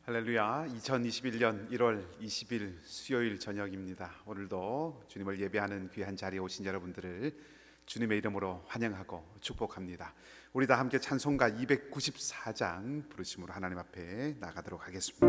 할렐루야. 2021년 1월 20일 수요일 저녁입니다. 오늘도 주님을 예배하는 귀한 자리에 오신 여러분들을 주님의 이름으로 환영하고 축복합니다. 우리 다 함께 찬송가 294장 부르심으로 하나님 앞에 나가도록 하겠습니다.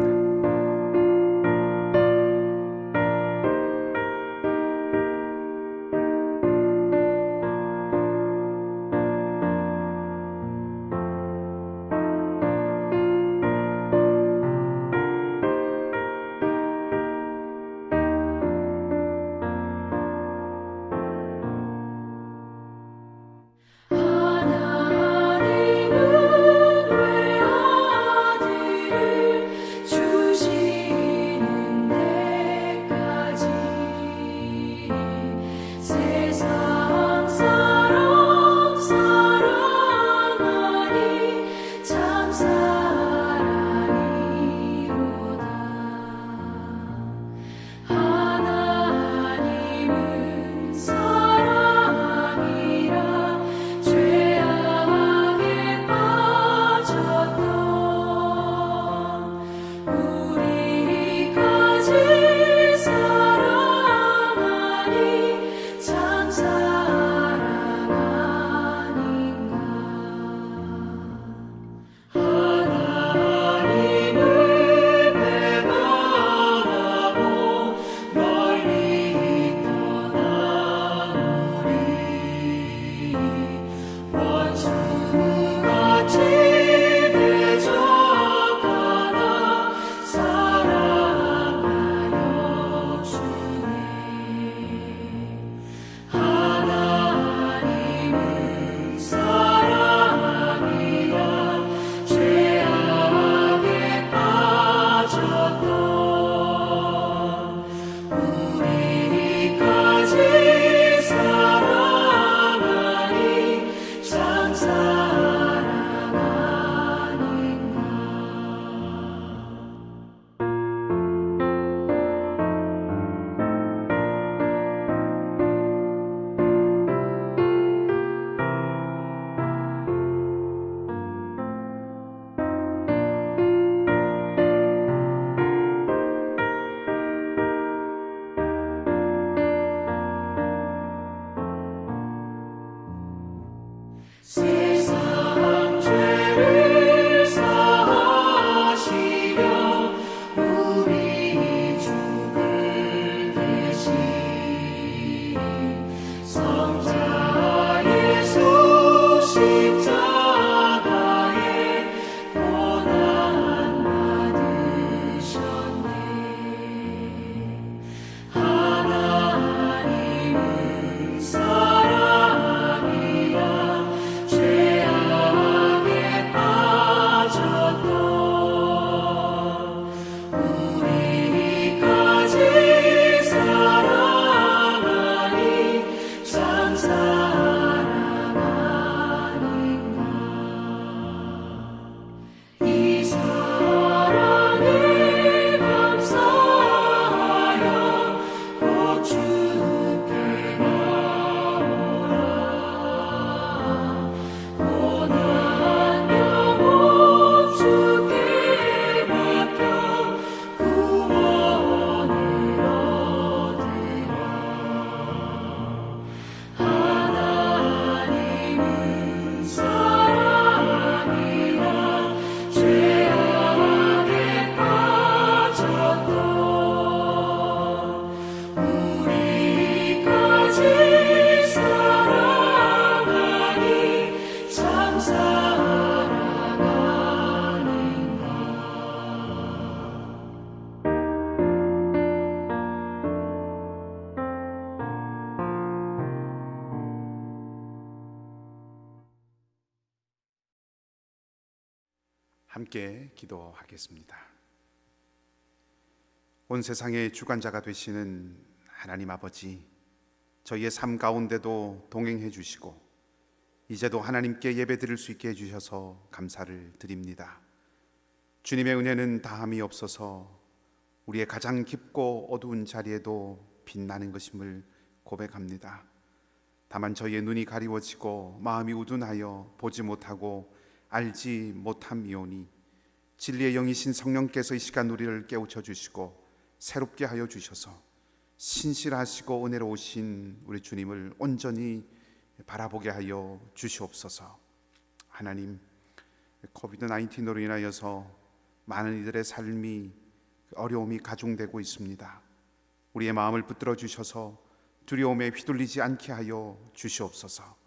함께 기도하겠습니다. 온 세상의 주관자가 되시는 하나님 아버지, 저희의 삶 가운데도 동행해 주시고 이제도 하나님께 예배드릴 수 있게 해주셔서 감사를 드립니다. 주님의 은혜는 다함이 없어서 우리의 가장 깊고 어두운 자리에도 빛나는 것임을 고백합니다. 다만 저희의 눈이 가리워지고 마음이 우둔하여 보지 못하고 알지 못함이오니 진리의 영이신 성령께서 이 시간 우리를 깨우쳐 주시고 새롭게 하여 주셔서 신실하시고 은혜로우신 우리 주님을 온전히 바라보게 하여 주시옵소서. 하나님, 코비드 19으로 인하여서 많은 이들의 삶이 어려움이 가중되고 있습니다. 우리의 마음을 붙들어 주셔서 두려움에 휘둘리지 않게 하여 주시옵소서.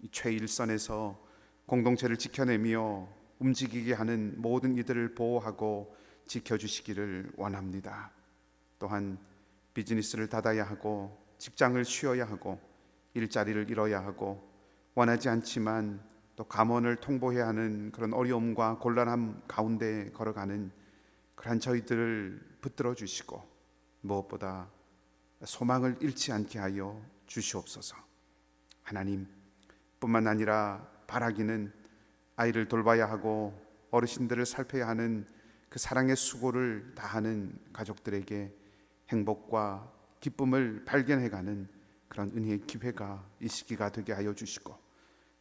이 최일선에서 공동체를 지켜내며 움직이게 하는 모든 이들을 보호하고 지켜주시기를 원합니다. 또한 비즈니스를 닫아야 하고 직장을 쉬어야 하고 일자리를 잃어야 하고 원하지 않지만 또 감원을 통보해야 하는 그런 어려움과 곤란함 가운데 걸어가는 그러한 저희들을 붙들어 주시고 무엇보다 소망을 잃지 않게 하여 주시옵소서. 하나님, 뿐만 아니라 바라기는 아이를 돌봐야 하고 어르신들을 살펴야 하는 그 사랑의 수고를 다하는 가족들에게 행복과 기쁨을 발견해가는 그런 은혜의 기회가 이 시기가 되게 하여 주시고,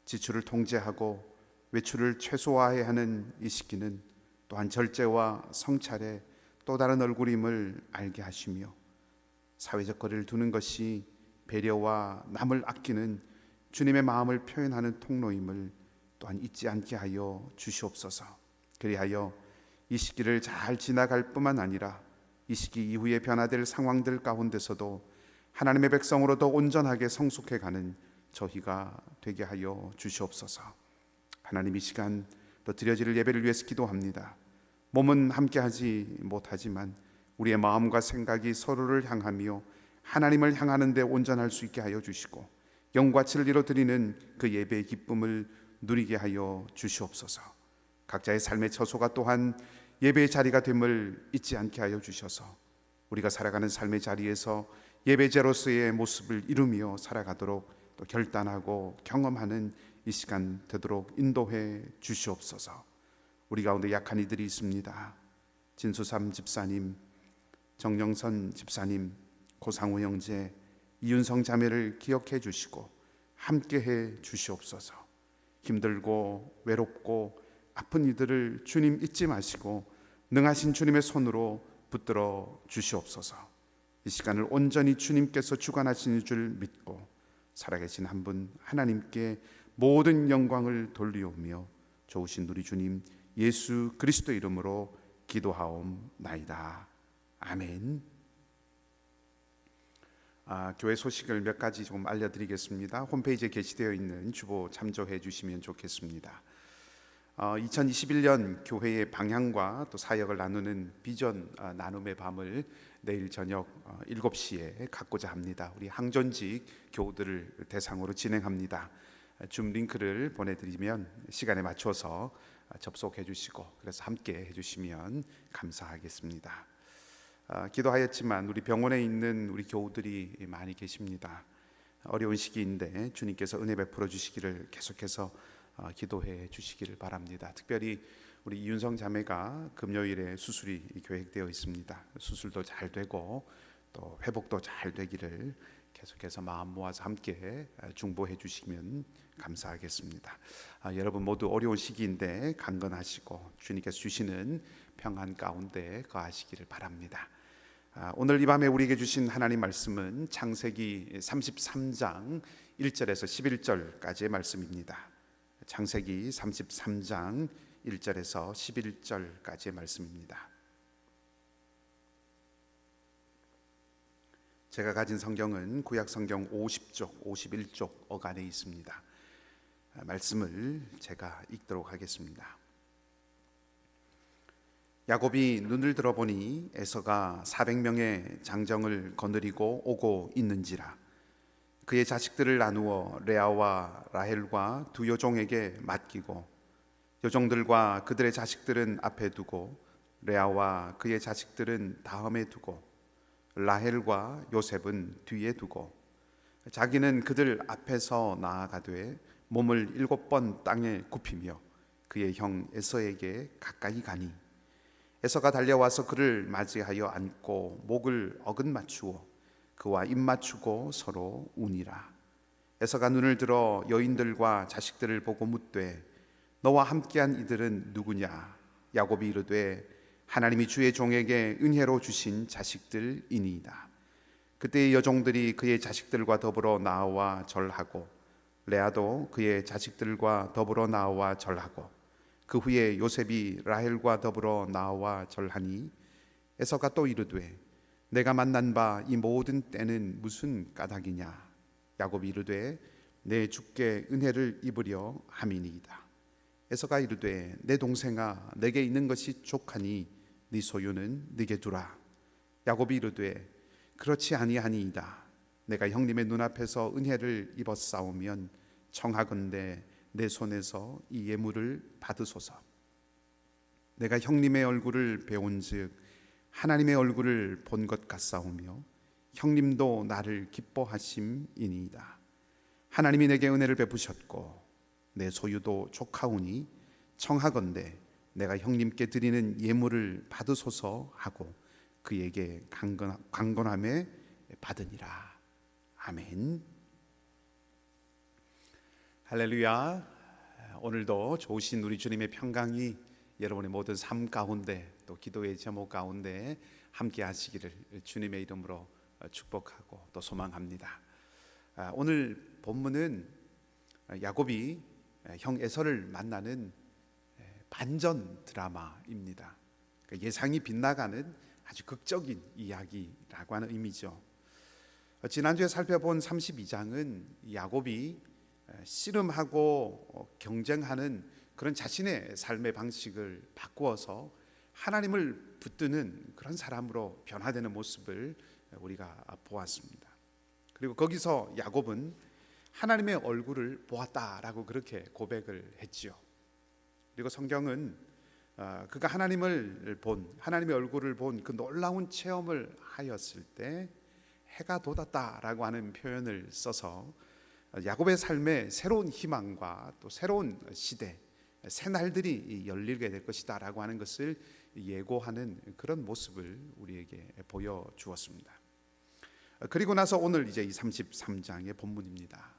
지출을 통제하고 외출을 최소화해야 하는 이 시기는 또한 절제와 성찰의 또 다른 얼굴임을 알게 하시며, 사회적 거리를 두는 것이 배려와 남을 아끼는 주님의 마음을 표현하는 통로임을 또한 잊지 않게 하여 주시옵소서. 그리하여 이 시기를 잘 지나갈 뿐만 아니라 이 시기 이후에 변화될 상황들 가운데서도 하나님의 백성으로 더 온전하게 성숙해가는 저희가 되게 하여 주시옵소서. 하나님, 이 시간 또 드려질 예배를 위해서 기도합니다. 몸은 함께하지 못하지만 우리의 마음과 생각이 서로를 향하며 하나님을 향하는 데 온전할 수 있게 하여 주시고, 영과 진리로 드리는 그 예배의 기쁨을 누리게 하여 주시옵소서. 각자의 삶의 처소가 또한 예배의 자리가 됨을 잊지 않게 하여 주셔서 우리가 살아가는 삶의 자리에서 예배자로서의 모습을 이루며 살아가도록 또 결단하고 경험하는 이 시간 되도록 인도해 주시옵소서. 우리 가운데 약한 이들이 있습니다. 진수삼 집사님, 정영선 집사님, 고상우 형제, 이윤성 자매를 기억해 주시고 함께해 주시옵소서. 힘들고 외롭고 아픈 이들을 주님 잊지 마시고 능하신 주님의 손으로 붙들어 주시옵소서. 이 시간을 온전히 주님께서 주관하시는 줄 믿고 살아계신 한 분 하나님께 모든 영광을 돌리오며 좋으신 우리 주님 예수 그리스도 이름으로 기도하옵나이다. 아멘. 교회 소식을 몇 가지 좀 알려드리겠습니다. 홈페이지에 게시되어 있는 주보 참조해 주시면 좋겠습니다. 2021년 교회의 방향과 또 사역을 나누는 비전 나눔의 밤을 내일 저녁 7시에 갖고자 합니다. 우리 항존직 교우들을 대상으로 진행합니다. 줌 링크를 보내드리면 시간에 맞춰서 접속해 주시고 그래서 함께 해주시면 감사하겠습니다. 기도하였지만 우리 병원에 있는 우리 교우들이 많이 계십니다. 어려운 시기인데 주님께서 은혜 베풀어 주시기를 계속해서 기도해 주시기를 바랍니다. 특별히 우리 이윤성 자매가 금요일에 수술이 계획되어 있습니다. 수술도 잘 되고 또 회복도 잘 되기를 계속해서 마음 모아서 함께 중보해 주시면 감사하겠습니다. 여러분 모두 어려운 시기인데 강건하시고 주님께서 주시는 평안 가운데 거하시기를 바랍니다. 오늘 이 밤에 우리에게 주신 하나님 말씀은 창세기 33장 1절에서 11절까지의 말씀입니다. 창세기 33장 1절에서 11절까지의 말씀입니다. 제가 가진 성경은 구약 성경 50쪽, 51쪽 어간에 있습니다. 말씀을 제가 읽도록 하겠습니다. 야곱이 눈을 들어보니 에서가 400명의 장정을 거느리고 오고 있는지라. 그의 자식들을 나누어 레아와 라헬과 두 여종에게 맡기고 여종들과 그들의 자식들은 앞에 두고 레아와 그의 자식들은 다음에 두고 라헬과 요셉은 뒤에 두고 자기는 그들 앞에서 나아가되 몸을 7번 땅에 굽히며 그의 형 에서에게 가까이 가니 에서가 달려와서 그를 맞이하여 안고 목을 어긋 맞추어 그와 입 맞추고 서로 우니라. 에서가 눈을 들어 여인들과 자식들을 보고 묻되 너와 함께한 이들은 누구냐? 야곱이 이르되 하나님이 주의 종에게 은혜로 주신 자식들이니이다. 그때의 여종들이 그의 자식들과 더불어 나와 절하고 레아도 그의 자식들과 더불어 나와 절하고 그 후에 요셉이 라헬과 더불어 나와 절하니 에서가 또 이르되 내가 만난 바 이 모든 때는 무슨 까닭이냐. 야곱이 이르되 내 주께 은혜를 입으려 함이니이다. 에서가 이르되 내 동생아 내게 있는 것이 족하니 네 소유는 네게 두라. 야곱이 이르되 그렇지 아니하니이다. 내가 형님의 눈앞에서 은혜를 입었사오면 청하건대 내 손에서 이 예물을 받으소서. 내가 형님의 얼굴을 배운즉 하나님의 얼굴을 본 것 같사오며 형님도 나를 기뻐하심이니이다. 하나님이 내게 은혜를 베푸셨고 내 소유도 족하오니 청하건대 내가 형님께 드리는 예물을 받으소서 하고 그에게 강건함에 받으니라. 아멘. 할렐루야. 오늘도 좋으신 우리 주님의 평강이 여러분의 모든 삶 가운데 또 기도의 제목 가운데 함께 하시기를 주님의 이름으로 축복하고 또 소망합니다. 오늘 본문은 야곱이 형 에서를 만나는 반전 드라마입니다. 예상이 빗나가는 아주 극적인 이야기라고 하는 의미죠. 지난주에 살펴본 32장은 야곱이 씨름하고 경쟁하는 그런 자신의 삶의 방식을 바꾸어서 하나님을 붙드는 그런 사람으로 변화되는 모습을 우리가 보았습니다. 그리고 거기서 야곱은 하나님의 얼굴을 보았다라고 그렇게 고백을 했지요. 그리고 성경은 그가 하나님의 얼굴을 본 그 놀라운 체험을 하였을 때 해가 돋았다라고 하는 표현을 써서 야곱의 삶에 새로운 희망과 또 새로운 시대, 새 날들이 열리게 될 것이다 라고 하는 것을 예고하는 그런 모습을 우리에게 보여주었습니다. 그리고 나서 오늘 이제 이 33장의 본문입니다.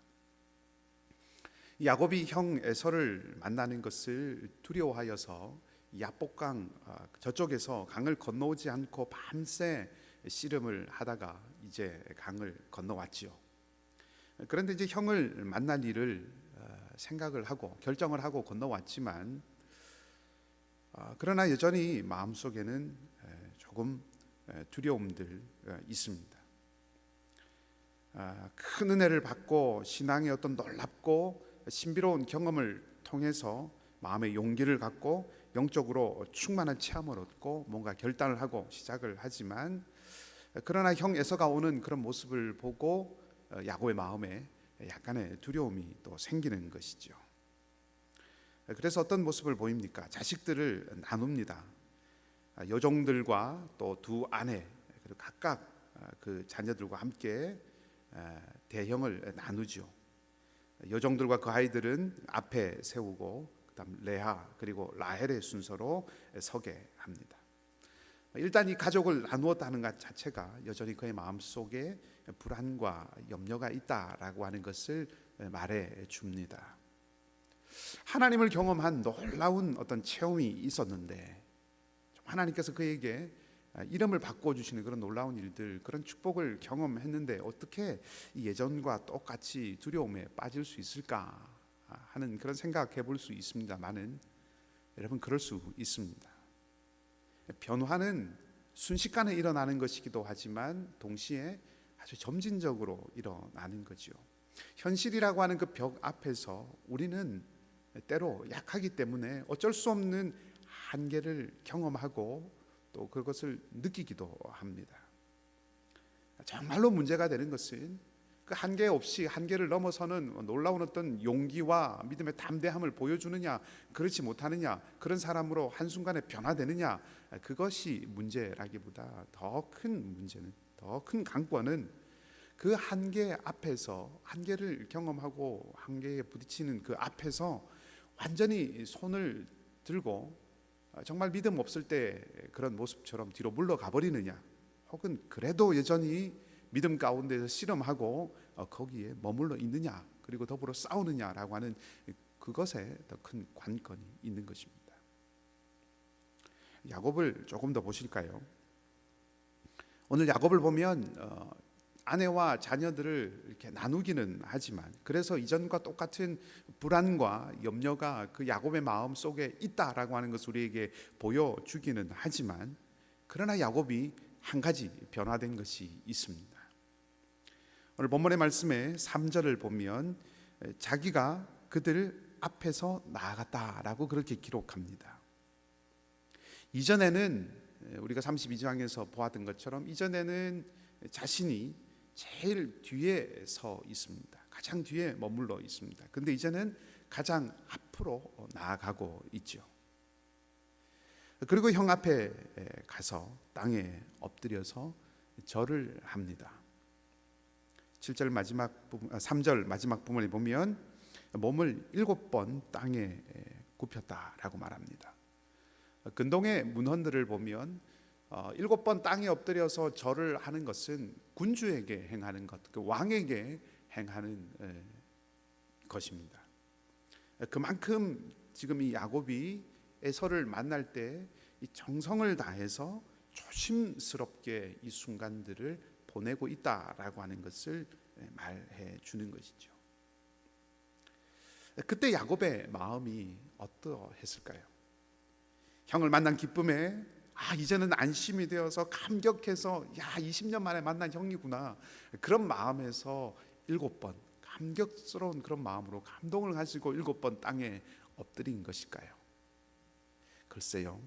야곱이 형 에서를 만나는 것을 두려워하여서 야복강 저쪽에서 강을 건너오지 않고 밤새 씨름을 하다가 이제 강을 건너왔지요. 그런데 이제 형을 만날 일을 생각을 하고 결정을 하고 건너왔지만 그러나 여전히 마음속에는 조금 두려움들 있습니다. 큰 은혜를 받고 신앙의 어떤 놀랍고 신비로운 경험을 통해서 마음의 용기를 갖고 영적으로 충만한 체험을 얻고 뭔가 결단을 하고 시작을 하지만 그러나 형 에서가 오는 그런 모습을 보고 야곱의 마음에 약간의 두려움이 또 생기는 것이죠. 그래서 어떤 모습을 보입니까? 자식들을 나눕니다. 여종들과 또 두 아내 그리고 각각 그 자녀들과 함께 대형을 나누죠. 여종들과 그 아이들은 앞에 세우고 그다음 레아 그리고 라헬의 순서로 서게 합니다. 일단 이 가족을 나누었다는 것 자체가 여전히 그의 마음속에 불안과 염려가 있다라고 하는 것을 말해 줍니다. 하나님을 경험한 놀라운 어떤 체험이 있었는데 하나님께서 그에게 이름을 바꿔주시는 그런 놀라운 일들, 그런 축복을 경험했는데 어떻게 예전과 똑같이 두려움에 빠질 수 있을까 하는 그런 생각해 볼 수 있습니다만은 여러분 그럴 수 있습니다. 변화는 순식간에 일어나는 것이기도 하지만 동시에 아주 점진적으로 일어나는 거죠. 현실이라고 하는 그 벽 앞에서 우리는 때로 약하기 때문에 어쩔 수 없는 한계를 경험하고 또 그것을 느끼기도 합니다. 정말로 문제가 되는 것은 그 한계 없이 한계를 넘어서는 놀라운 어떤 용기와 믿음의 담대함을 보여주느냐 그렇지 못하느냐, 그런 사람으로 한순간에 변화되느냐, 그것이 문제라기보다 더 큰 문제는, 더 큰 관건은 그 한계 앞에서, 한계를 경험하고 한계에 부딪히는 그 앞에서 완전히 손을 들고 정말 믿음 없을 때 그런 모습처럼 뒤로 물러가 버리느냐, 혹은 그래도 여전히 믿음 가운데서 씨름하고 거기에 머물러 있느냐, 그리고 더불어 싸우느냐라고 하는 그것에 더 큰 관건이 있는 것입니다. 야곱을 조금 더 보실까요? 오늘 야곱을 보면 아내와 자녀들을 이렇게 나누기는 하지만, 그래서 이전과 똑같은 불안과 염려가 그 야곱의 마음 속에 있다라고 하는 것을 우리에게 보여주기는 하지만, 그러나 야곱이 한 가지 변화된 것이 있습니다. 오늘 본문의 말씀에 3절을 보면 자기가 그들 앞에서 나아갔다라고 그렇게 기록합니다. 이전에는 우리가 32장에서 보았던 것처럼 이전에는 자신이 제일 뒤에 서 있습니다. 가장 뒤에 머물러 있습니다. 그런데 이제는 가장 앞으로 나아가고 있죠. 그리고 형 앞에 가서 땅에 엎드려서 절을 합니다. 7절 마지막 부분, 3절 마지막 부분에 보면 몸을 7번 땅에 굽혔다라고 말합니다. 근동의 문헌들을 보면 7번 땅에 엎드려서 절을 하는 것은 군주에게 행하는 것, 그 왕에게 행하는 것입니다. 그만큼 지금 이 야곱이 에서를 만날 때 이 정성을 다해서 조심스럽게 이 순간들을 보내고 있다라고 하는 것을 말해 주는 것이죠. 그때 야곱의 마음이 어떠했을까요? 형을 만난 기쁨에 이제는 안심이 되어서 감격해서 20년 만에 만난 형이구나, 그런 마음에서 7번 감격스러운 그런 마음으로 감동을 가지고 7번 땅에 엎드린 것일까요? 글쎄요,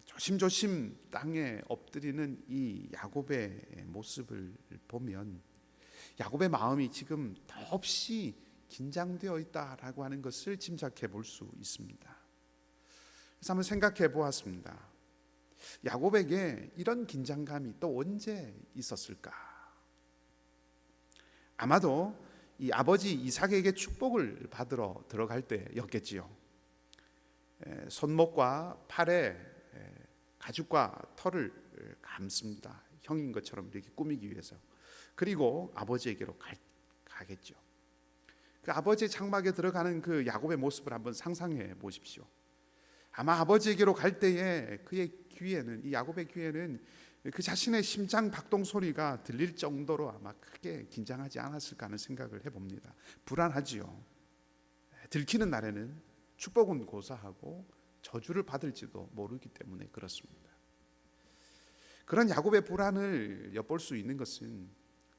조심조심 땅에 엎드리는 이 야곱의 모습을 보면 야곱의 마음이 지금 더없이 긴장되어 있다라고 하는 것을 짐작해 볼 수 있습니다. 그래서 한번 생각해 보았습니다. 야곱에게 이런 긴장감이 또 언제 있었을까? 아마도 이 아버지 이삭에게 축복을 받으러 들어갈 때였겠지요. 손목과 팔에 가죽과 털을 감습니다. 형인 것처럼 이렇게 꾸미기 위해서. 그리고 아버지에게로 가겠죠. 그 아버지의 장막에 들어가는 그 야곱의 모습을 한번 상상해 보십시오. 아마 아버지에게로 갈 때에 그의 귀에는, 이 야곱의 귀에는 그 자신의 심장 박동 소리가 들릴 정도로 아마 크게 긴장하지 않았을까 하는 생각을 해봅니다. 불안하지요. 들키는 날에는 축복은 고사하고 저주를 받을지도 모르기 때문에 그렇습니다. 그런 야곱의 불안을 엿볼 수 있는 것은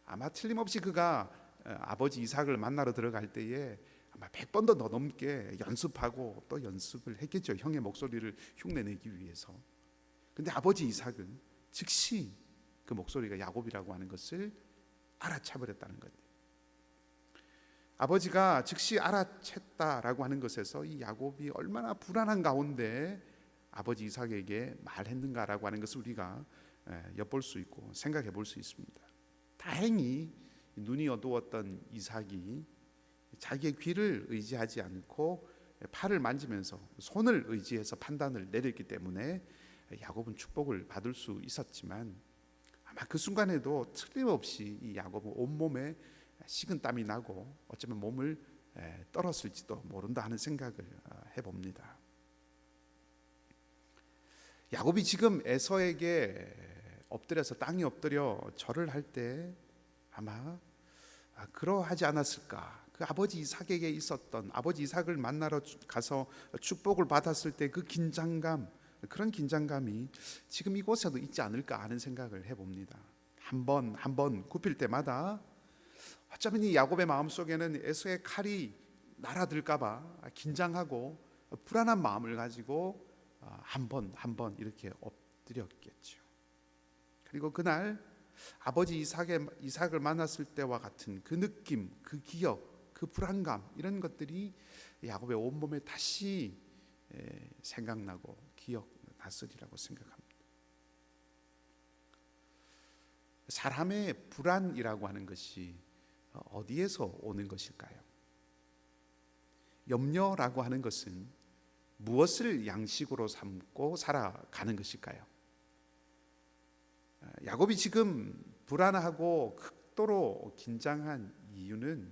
아마 틀림없이 그가 아버지 이삭을 만나러 들어갈 때에 아마 100번도 더 넘게 연습하고 또 연습을 했겠죠. 형의 목소리를 흉내내기 위해서. 근데 아버지 이삭은 즉시 그 목소리가 야곱이라고 하는 것을 알아차버렸다는 거예요. 아버지가 즉시 알아챘다라고 하는 것에서 이 야곱이 얼마나 불안한 가운데 아버지 이삭에게 말했는가라고 하는 것을 우리가 엿볼 수 있고 생각해 볼 수 있습니다. 다행히 눈이 어두웠던 이삭이 자기의 귀를 의지하지 않고 팔을 만지면서 손을 의지해서 판단을 내렸기 때문에 야곱은 축복을 받을 수 있었지만, 아마 그 순간에도 틀림없이 이 야곱은 온몸에 식은땀이 나고 어쩌면 몸을 떨었을지도 모른다 하는 생각을 해봅니다. 야곱이 지금 에서에게 엎드려서 땅에 엎드려 절을 할 때 아마 그러하지 않았을까. 그 아버지 이삭에게 있었던, 아버지 이삭을 만나러 가서 축복을 받았을 때 그 긴장감, 그런 긴장감이 지금 이곳에도 있지 않을까 하는 생각을 해봅니다. 한 번 굽힐 때마다 어쩌면 이 야곱의 마음속에는 에서의 칼이 날아들까 봐 긴장하고 불안한 마음을 가지고 한 번 이렇게 엎드렸겠죠. 그리고 그날 아버지 이삭을 만났을 때와 같은 그 느낌, 그 기억, 그 불안감, 이런 것들이 야곱의 온몸에 다시 생각나고 기억났으리라고 생각합니다. 사람의 불안이라고 하는 것이 어디에서 오는 것일까요? 염려라고 하는 것은 무엇을 양식으로 삼고 살아가는 것일까요? 야곱이 지금 불안하고 극도로 긴장한 이유는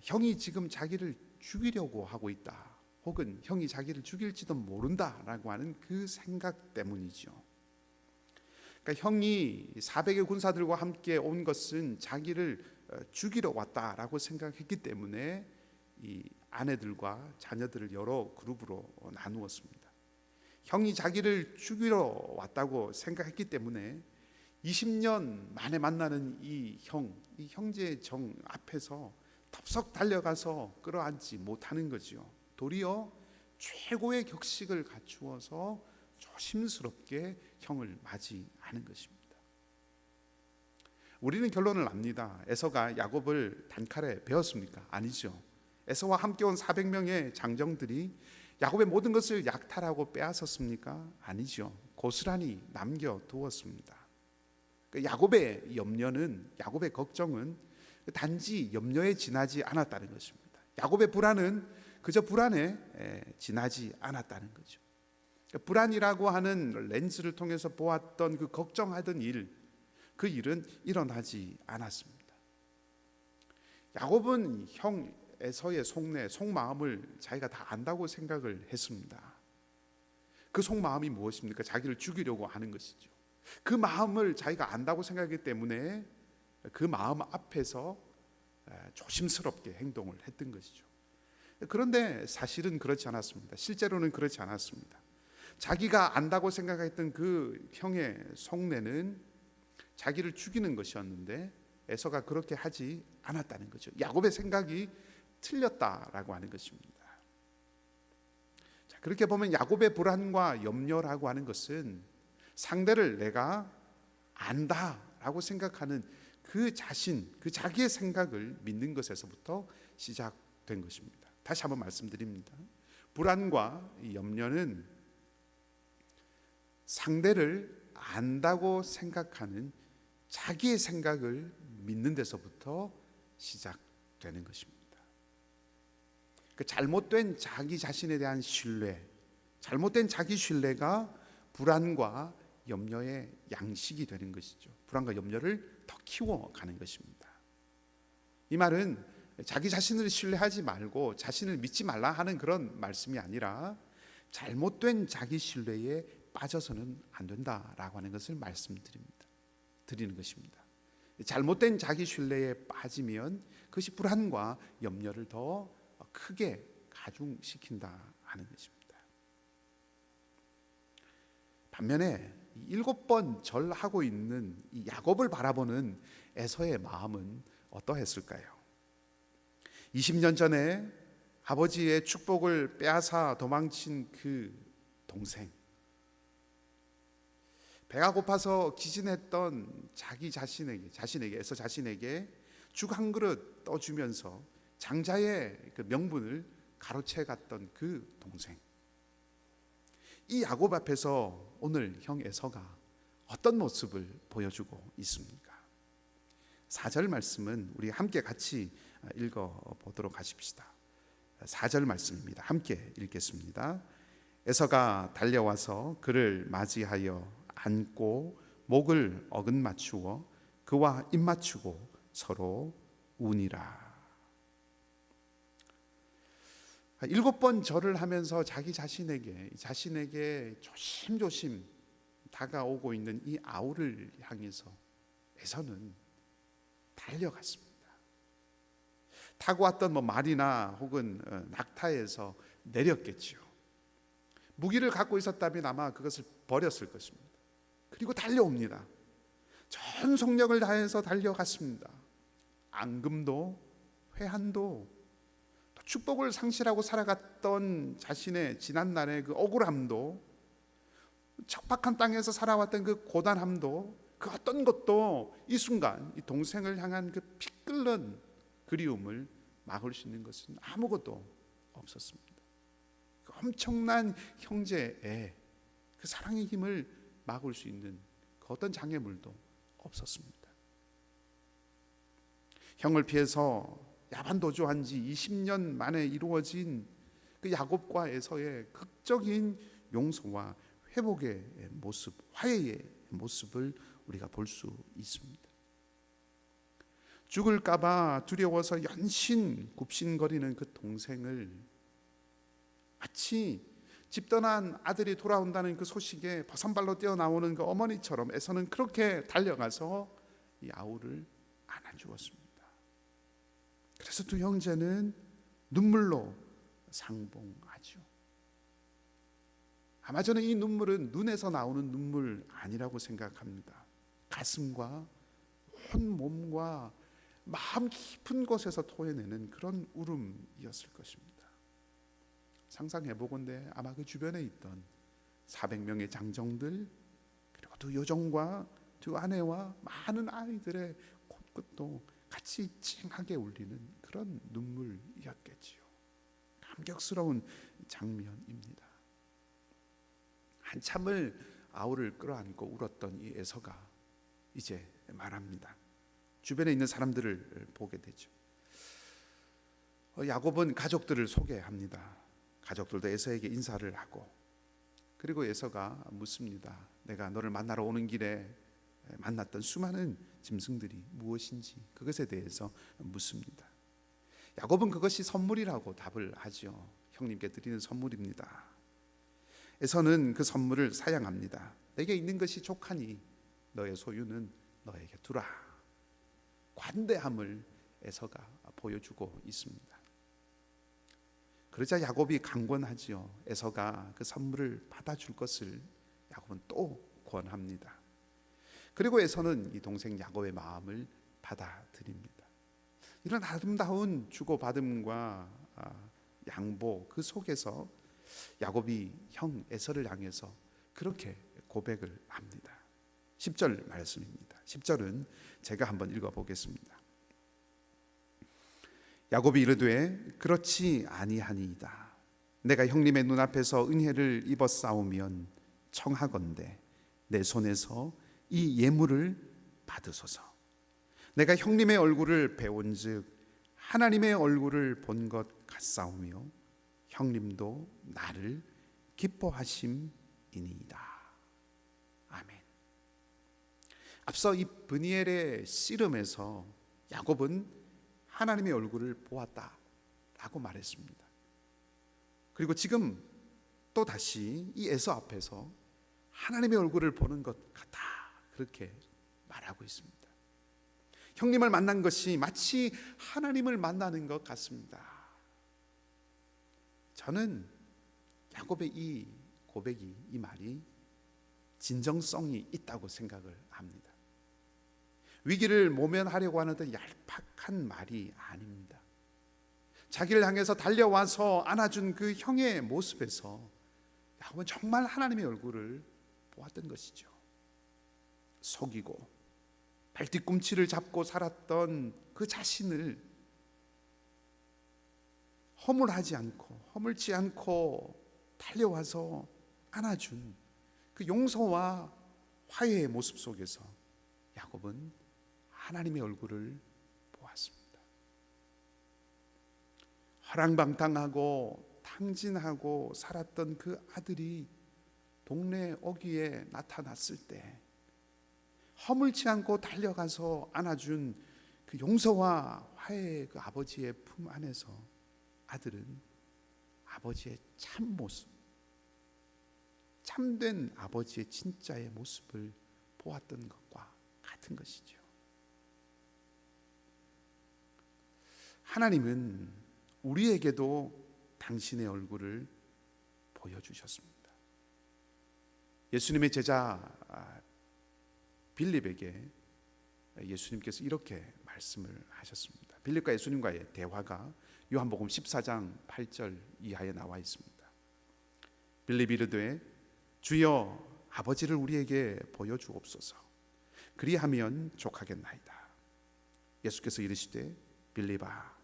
형이 지금 자기를 죽이려고 하고 있다, 혹은 형이 자기를 죽일지도 모른다라고 하는 그 생각 때문이죠. 그러니까 형이 400의 군사들과 함께 온 것은 자기를 죽이러 왔다라고 생각했기 때문에 이 아내들과 자녀들을 여러 그룹으로 나누었습니다. 형이 자기를 죽이러 왔다고 생각했기 때문에 20년 만에 만나는 이 형제의 정 앞에서 덥석 달려가서 끌어안지 못하는 거지요. 도리어 최고의 격식을 갖추어서 조심스럽게 형을 맞이하는 것입니다. 우리는 결론을 압니다. 에서가 야곱을 단칼에 베었습니까? 아니죠. 에서와 함께 온 400명의 장정들이 야곱의 모든 것을 약탈하고 빼앗았습니까? 아니죠. 고스란히 남겨두었습니다. 야곱의 염려는, 야곱의 걱정은 단지 염려에 지나지 않았다는 것입니다. 야곱의 불안은 그저 불안에 지나지 않았다는 거죠. 불안이라고 하는 렌즈를 통해서 보았던 그 걱정하던 일, 그 일은 일어나지 않았습니다. 야곱은 형 에서의 속내, 속마음을 자기가 다 안다고 생각을 했습니다. 그 속마음이 무엇입니까? 자기를 죽이려고 하는 것이죠. 그 마음을 자기가 안다고 생각하기 때문에 그 마음 앞에서 조심스럽게 행동을 했던 것이죠. 그런데 사실은 그렇지 않았습니다. 실제로는 그렇지 않았습니다. 자기가 안다고 생각했던 그 형의 속내는 자기를 죽이는 것이었는데 에서가 그렇게 하지 않았다는 거죠. 야곱의 생각이 틀렸다라고 하는 것입니다. 자, 그렇게 보면 야곱의 불안과 염려라고 하는 것은 상대를 내가 안다라고 생각하는 그 자신, 그 자기의 생각을 믿는 것에서부터 시작된 것입니다. 다시 한번 말씀드립니다. 불안과 염려는 상대를 안다고 생각하는 자기의 생각을 믿는 데서부터 시작되는 것입니다. 그 잘못된 자기 자신에 대한 신뢰, 잘못된 자기 신뢰가 불안과 염려의 양식이 되는 것이죠. 불안과 염려를 더 키워가는 것입니다. 이 말은 자기 자신을 신뢰하지 말고 자신을 믿지 말라 하는 그런 말씀이 아니라 잘못된 자기 신뢰에 빠져서는 안 된다라고 하는 것을 드리는 것입니다. 잘못된 자기 신뢰에 빠지면 그것이 불안과 염려를 더 크게 가중시킨다 하는 것입니다. 반면에 7번 절하고 있는 이 야곱을 바라보는 에서의 마음은 어떠했을까요? 20년 전에 아버지의 축복을 빼앗아 도망친 그 동생, 배가 고파서 기진했던 자신에게 에서 자신에게 죽 한 그릇 떠주면서 장자의 그 명분을 가로채 갔던 그 동생, 이 야곱 앞에서 오늘 형 에서가 어떤 모습을 보여주고 있습니까? 4절 말씀은 우리 함께 같이 읽어보도록 하십시다. 4절 말씀입니다. 함께 읽겠습니다. 에서가 달려와서 그를 맞이하여 안고 목을 어긋맞추어 그와 입맞추고 서로 우니라. 7번 절을 하면서 자기 자신에게 조심조심 다가오고 있는 이 아우를 향해서 에서는 달려갔습니다. 타고 왔던 말이나 혹은 낙타에서 내렸겠지요. 무기를 갖고 있었다면 아마 그것을 버렸을 것입니다. 그리고 달려옵니다. 전 속력을 다해서 달려갔습니다. 앙금도 회한도 또 축복을 상실하고 살아갔던 자신의 지난날의 그 억울함도, 척박한 땅에서 살아왔던 그 고단함도, 그 어떤 것도 이 순간 이 동생을 향한 그 피 끓는 그리움을 막을 수 있는 것은 아무것도 없었습니다. 그 엄청난 형제의 그 사랑의 힘을 막을 수 있는 그 어떤 장애물도 없었습니다. 형을 피해서 야반도주한 지 20년 만에 이루어진 그 야곱과 에서의 극적인 용서와 회복의 모습, 화해의 모습을 우리가 볼 수 있습니다. 죽을까봐 두려워서 연신 굽신거리는 그 동생을 마치 집 떠난 아들이 돌아온다는 그 소식에 버선발로 뛰어나오는 그 어머니처럼 에서는 그렇게 달려가서 이 아우를 안아주었습니다. 그래서 두 형제는 눈물로 상봉하죠. 아마 저는 이 눈물은 눈에서 나오는 눈물 아니라고 생각합니다. 가슴과 온 몸과 마음 깊은 곳에서 토해내는 그런 울음이었을 것입니다. 상상해보건대 아마 그 주변에 있던 400명의 장정들, 그리고 두 요정과 두 아내와 많은 아이들의 콧끝도 같이 찡하게 울리는 그런 눈물이었겠지요. 감격스러운 장면입니다. 한참을 아우를 끌어안고 울었던 이 에서가 이제 말합니다. 주변에 있는 사람들을 보게 되죠. 야곱은 가족들을 소개합니다. 가족들도 에서에게 인사를 하고, 그리고 에서가 묻습니다. 내가 너를 만나러 오는 길에 만났던 수많은 짐승들이 무엇인지 그것에 대해서 묻습니다. 야곱은 그것이 선물이라고 답을 하죠. 형님께 드리는 선물입니다. 에서는 그 선물을 사양합니다. 내게 있는 것이 족하니 너의 소유는 너에게 두라. 관대함을 에서가 보여주고 있습니다. 그러자 야곱이 강권하지요. 에서가 그 선물을 받아줄 것을 야곱은 또 권합니다. 그리고 에서는 이 동생 야곱의 마음을 받아들입니다. 이런 아름다운 주고받음과 양보 그 속에서 야곱이 형 에서를 향해서 그렇게 고백을 합니다. 10절 말씀입니다. 10절은 제가 한번 읽어보겠습니다. 야곱이 이르되 그렇지 아니하니이다. 내가 형님의 눈앞에서 은혜를 입었사오면 청하건대 내 손에서 이 예물을 받으소서. 내가 형님의 얼굴을 배운즉 하나님의 얼굴을 본 것 같사오며 형님도 나를 기뻐하심이니이다. 아멘. 앞서 이 브니엘의 씨름에서 야곱은 하나님의 얼굴을 보았다라고 말했습니다. 그리고 지금 또 다시 이 에서 앞에서 하나님의 얼굴을 보는 것 같다 그렇게 말하고 있습니다. 형님을 만난 것이 마치 하나님을 만나는 것 같습니다. 저는 야곱의 이 고백이, 이 말이 진정성이 있다고 생각을 합니다. 위기를 모면하려고 하는 듯 얄팍한 말이 아닙니다. 자기를 향해서 달려와서 안아준 그 형의 모습에서 야곱은 정말 하나님의 얼굴을 보았던 것이죠. 속이고 발뒤꿈치를 잡고 살았던 그 자신을 허물하지 않고 허물지 않고 달려와서 안아준 그 용서와 화해의 모습 속에서 야곱은 하나님의 얼굴을 보았습니다. 허랑방탕하고 탕진하고 살았던 그 아들이 동네 어귀에 나타났을 때 허물지 않고 달려가서 안아준 그 용서와 화해의 그 아버지의 품 안에서 아들은 아버지의 참 모습, 참된 아버지의 진짜의 모습을 보았던 것과 같은 것이죠. 하나님은 우리에게도 당신의 얼굴을 보여주셨습니다. 예수님의 제자 빌립에게 예수님께서 이렇게 말씀을 하셨습니다. 빌립과 예수님과의 대화가 요한복음 14장 8절 이하에 나와 있습니다. 빌립이 이르되 주여 아버지를 우리에게 보여주옵소서. 그리하면 족하겠나이다. 예수께서 이르시되 빌립아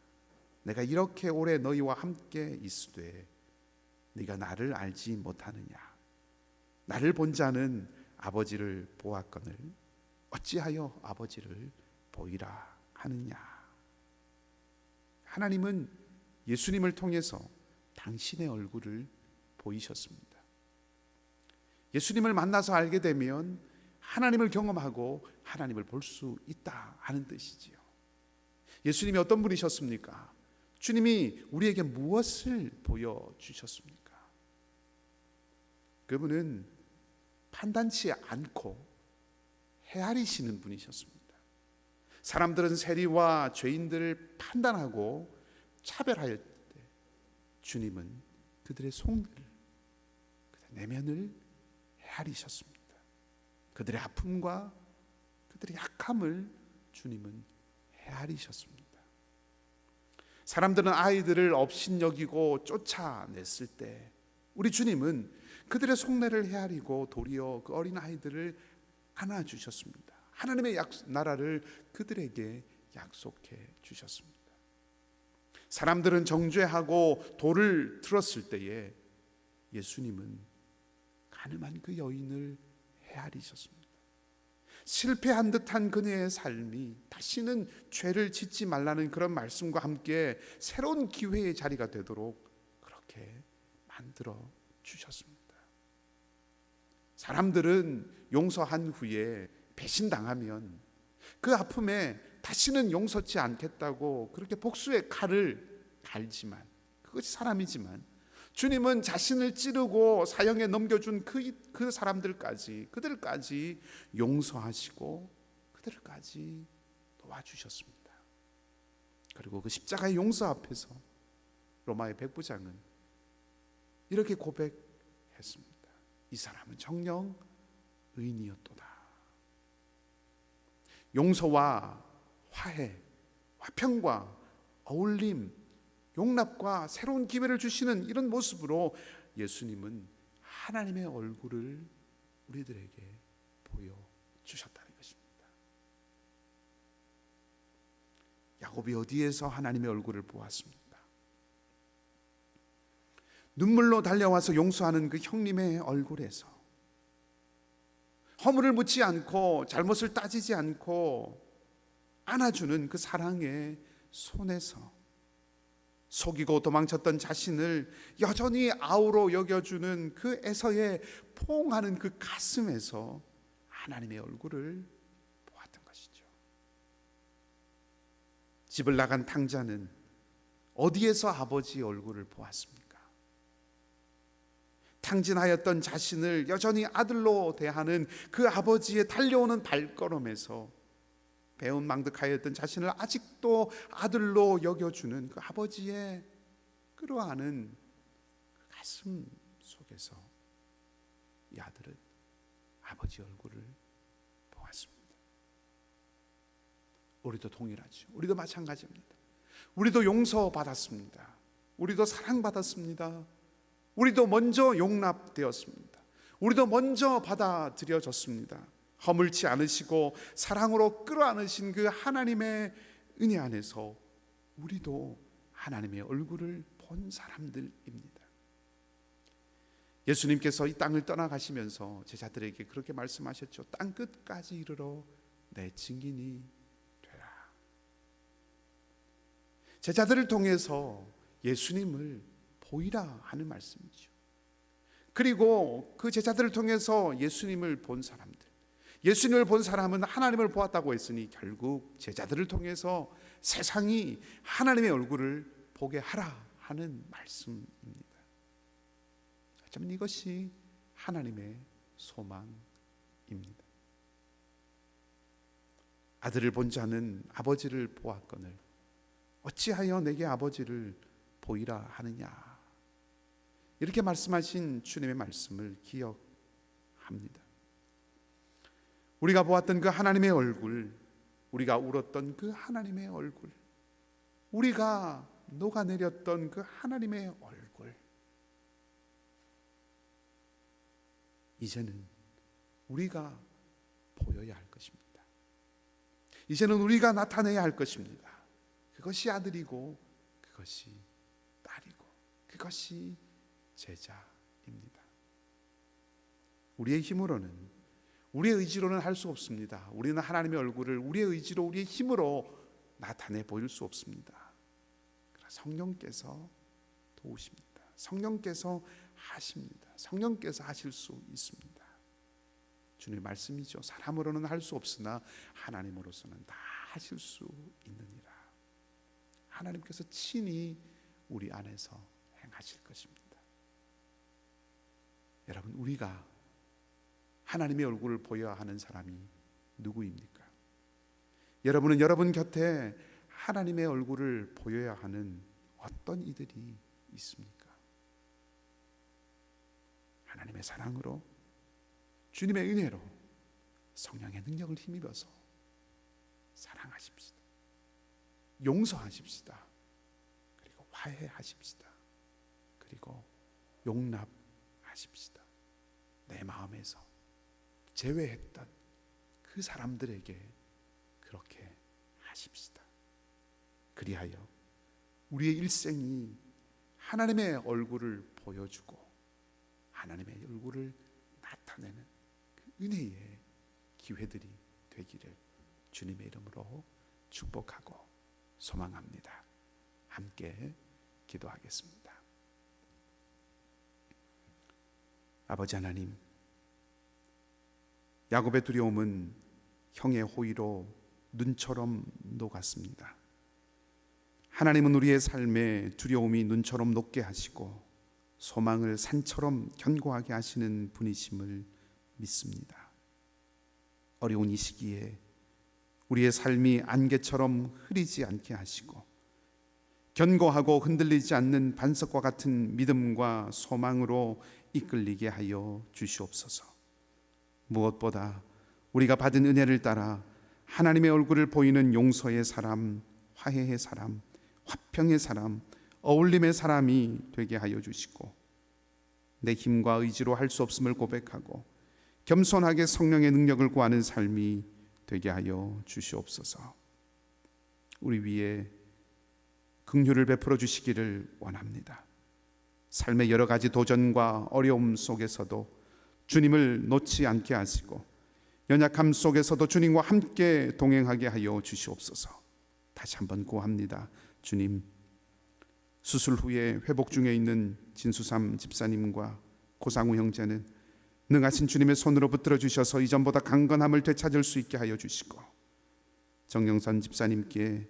내가 이렇게 오래 너희와 함께 있으되 네가 나를 알지 못하느냐. 나를 본 자는 아버지를 보았거늘 어찌하여 아버지를 보이라 하느냐. 하나님은 예수님을 통해서 당신의 얼굴을 보이셨습니다. 예수님을 만나서 알게 되면 하나님을 경험하고 하나님을 볼 수 있다 하는 뜻이지요. 예수님이 어떤 분이셨습니까? 주님이 우리에게 무엇을 보여주셨습니까? 그분은 판단치 않고 헤아리시는 분이셨습니다. 사람들은 세리와 죄인들을 판단하고 차별하였을 때 주님은 그들의 속을, 그들의 내면을 헤아리셨습니다. 그들의 아픔과 그들의 약함을 주님은 헤아리셨습니다. 사람들은 아이들을 업신여기고 쫓아냈을 때 우리 주님은 그들의 속내를 헤아리고 도리어 그 어린 아이들을 안아주셨습니다. 하나님의 나라를 그들에게 약속해 주셨습니다. 사람들은 정죄하고 돌을 들었을 때에 예수님은 가늠한 그 여인을 헤아리셨습니다. 실패한 듯한 그녀의 삶이 다시는 죄를 짓지 말라는 그런 말씀과 함께 새로운 기회의 자리가 되도록 그렇게 만들어 주셨습니다. 사람들은 용서한 후에 배신당하면 그 아픔에 다시는 용서치 않겠다고 그렇게 복수의 칼을 갈지만, 그것이 사람이지만 주님은 자신을 찌르고 사형에 넘겨준 그 사람들까지, 그들까지 용서하시고 그들까지 도와주셨습니다. 그리고 그 십자가의 용서 앞에서 로마의 백부장은 이렇게 고백했습니다. 이 사람은 정녕 의인이었도다. 용서와 화해, 화평과 어울림, 용납과 새로운 기회를 주시는 이런 모습으로 예수님은 하나님의 얼굴을 우리들에게 보여주셨다는 것입니다. 야곱이 어디에서 하나님의 얼굴을 보았습니까? 눈물로 달려와서 용서하는 그 형님의 얼굴에서, 허물을 묻지 않고 잘못을 따지지 않고 안아주는 그 사랑의 손에서, 속이고 도망쳤던 자신을 여전히 아우로 여겨주는 그 에서의 포옹하는 그 가슴에서 하나님의 얼굴을 보았던 것이죠. 집을 나간 탕자는 어디에서 아버지의 얼굴을 보았습니까? 탕진하였던 자신을 여전히 아들로 대하는 그 아버지의 달려오는 발걸음에서 배은망덕하였던 자신을 아직도 아들로 여겨주는 그 아버지의 끌어안은 그 가슴 속에서 이 아들은 아버지 얼굴을 보았습니다. 우리도 동일하죠. 우리도 마찬가지입니다. 우리도 용서받았습니다. 우리도 사랑받았습니다. 우리도 먼저 용납되었습니다. 우리도 먼저 받아들여졌습니다. 허물지 않으시고 사랑으로 끌어안으신 그 하나님의 은혜 안에서 우리도 하나님의 얼굴을 본 사람들입니다. 예수님께서 이 땅을 떠나가시면서 제자들에게 그렇게 말씀하셨죠. 땅 끝까지 이르러 내 증인이 되라. 제자들을 통해서 예수님을 보이라 하는 말씀이죠. 그리고 그 제자들을 통해서 예수님을 본 사람들, 예수님을 본 사람은 하나님을 보았다고 했으니 결국 제자들을 통해서 세상이 하나님의 얼굴을 보게 하라 하는 말씀입니다. 어쩌면 이것이 하나님의 소망입니다. 아들을 본 자는 아버지를 보았거늘 어찌하여 내게 아버지를 보이라 하느냐, 이렇게 말씀하신 주님의 말씀을 기억합니다. 우리가 보았던 그 하나님의 얼굴, 우리가 울었던 그 하나님의 얼굴, 우리가 녹아내렸던 그 하나님의 얼굴, 이제는 우리가 보여야 할 것입니다. 이제는 우리가 나타내야 할 것입니다. 그것이 아들이고 그것이 딸이고 그것이 제자입니다. 우리의 힘으로는, 우리의 의지로는 할 수 없습니다. 우리는 하나님의 얼굴을 우리의 의지로, 우리의 힘으로 나타내 보일 수 없습니다. 그러나 성령께서 도우십니다. 성령께서 하십니다. 성령께서 하실 수 있습니다. 주님의 말씀이죠. 사람으로는 할 수 없으나 하나님으로서는 다 하실 수 있느니라. 하나님께서 친히 우리 안에서 행하실 것입니다. 여러분, 우리가 하나님의 얼굴을 보여야 하는 사람이 누구입니까? 여러분은 여러분 곁에 하나님의 얼굴을 보여야 하는 어떤 이들이 있습니까? 하나님의 사랑으로, 주님의 은혜로, 성령의 능력을 힘입어서 사랑하십시다. 용서하십시다. 그리고 화해하십시다. 그리고 용납하십시다. 내 마음에서 제외했던 그 사람들에게 그렇게 하십시다. 그리하여 우리의 일생이 하나님의 얼굴을 보여주고 하나님의 얼굴을 나타내는 그 은혜의 기회들이 되기를 주님의 이름으로 축복하고 소망합니다. 함께 기도하겠습니다. 아버지 하나님, 야곱의 두려움은 형의 호의로 눈처럼 녹았습니다. 하나님은 우리의 삶에 두려움이 눈처럼 녹게 하시고 소망을 산처럼 견고하게 하시는 분이심을 믿습니다. 어려운 이 시기에 우리의 삶이 안개처럼 흐리지 않게 하시고 견고하고 흔들리지 않는 반석과 같은 믿음과 소망으로 이끌리게 하여 주시옵소서. 무엇보다 우리가 받은 은혜를 따라 하나님의 얼굴을 보이는 용서의 사람, 화해의 사람, 화평의 사람, 어울림의 사람이 되게 하여 주시고 내 힘과 의지로 할 수 없음을 고백하고 겸손하게 성령의 능력을 구하는 삶이 되게 하여 주시옵소서. 우리 위에 긍휼을 베풀어 주시기를 원합니다. 삶의 여러 가지 도전과 어려움 속에서도 주님을 놓지 않게 하시고 연약함 속에서도 주님과 함께 동행하게 하여 주시옵소서. 다시 한번 구합니다. 주님, 수술 후에 회복 중에 있는 진수삼 집사님과 고상우 형제는 능하신 주님의 손으로 붙들어 주셔서 이전보다 강건함을 되찾을 수 있게 하여 주시고 정영선 집사님께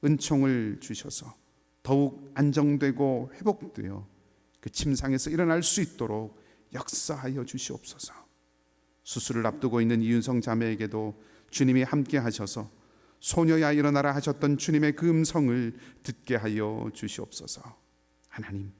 은총을 주셔서 더욱 안정되고 회복되어 그 침상에서 일어날 수 있도록 역사하여 주시옵소서. 수술을 앞두고 있는 이윤성 자매에게도 주님이 함께 하셔서 소녀야 일어나라 하셨던 주님의 그 음성을 듣게 하여 주시옵소서. 하나님,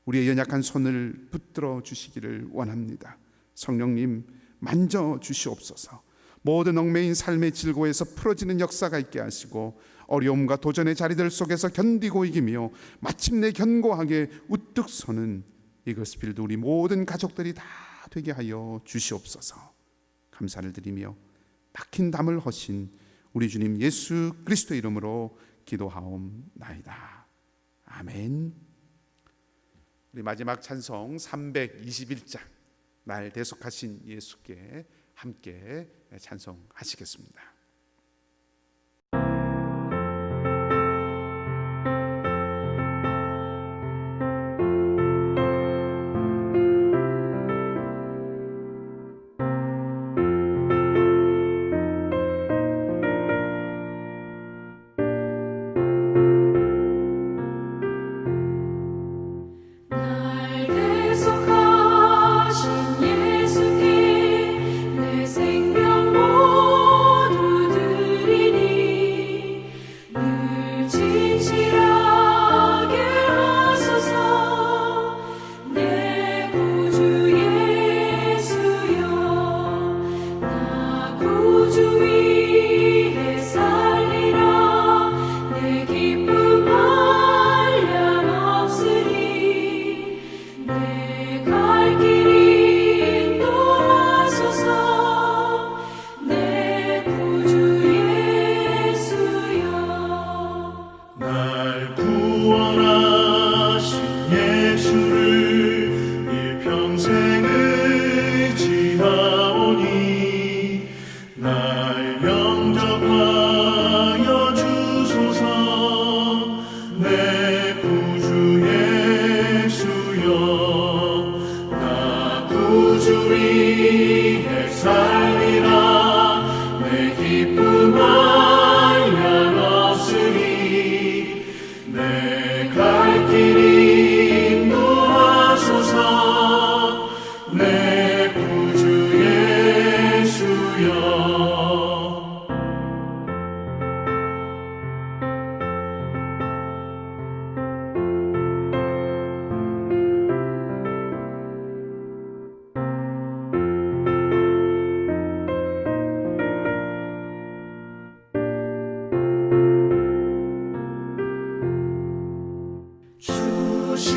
우리의 연약한 손을 붙들어 주시기를 원합니다. 성령님, 만져 주시옵소서. 모든 얽매인 삶의 질고에서 풀어지는 역사가 있게 하시고 어려움과 도전의 자리들 속에서 견디고 이기며 마침내 견고하게 우뚝 서는 이글스필드 우리 모든 가족들이 다 되게 하여 주시옵소서. 감사를 드리며 막힌 담을 허신 우리 주님 예수 그리스도 이름으로 기도하옵나이다. 아멘. 우리 마지막 찬송 321장 날 대속하신 예수께 함께 찬송하시겠습니다. 예수께 내 생명 모두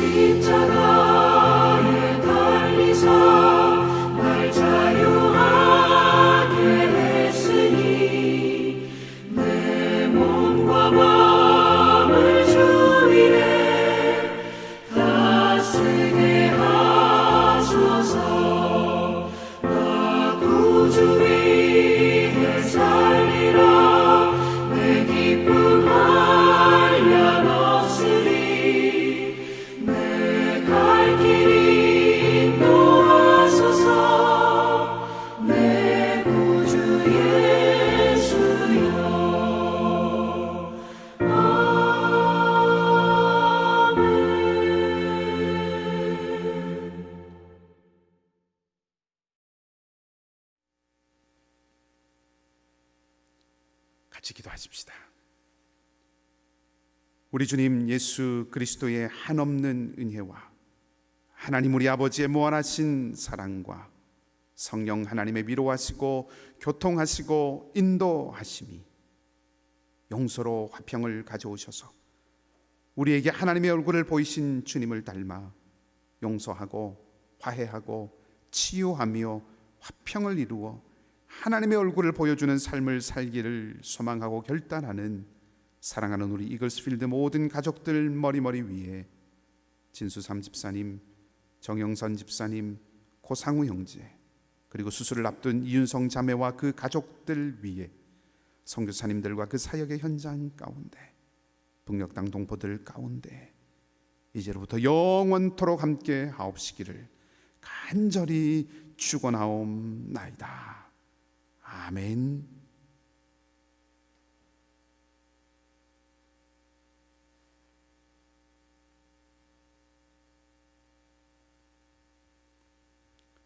십자가에 달리사 날 자유하게 했으니 내 몸과 마음을 주 위에 다스게 하소서. 나 구주 위에 살리라. 내 기쁨 한량 없으리. 내 갈 길 인도하소서. 내 구주 예수여. 아멘. 같이 기도하십시다. 우리 주님 예수 그리스도의 한없는 은혜와 하나님 우리 아버지의 무한하신 사랑과 성령 하나님의 위로하시고 교통하시고 인도하심이 용서로 화평을 가져오셔서 우리에게 하나님의 얼굴을 보이신 주님을 닮아 용서하고 화해하고 치유하며 화평을 이루어 하나님의 얼굴을 보여주는 삶을 살기를 소망하고 결단하는 사랑하는 우리 이글스필드 모든 가족들 머리머리 위에 진수삼 집사님, 정영선 집사님, 고상우 형제, 그리고 수술을 앞둔 이윤성 자매와 그 가족들 위에 선교사님들과 그 사역의 현장 가운데 북녘땅 동포들 가운데 이제로부터 영원토록 함께 하옵시기를 간절히 축원하옵나이다. 아멘.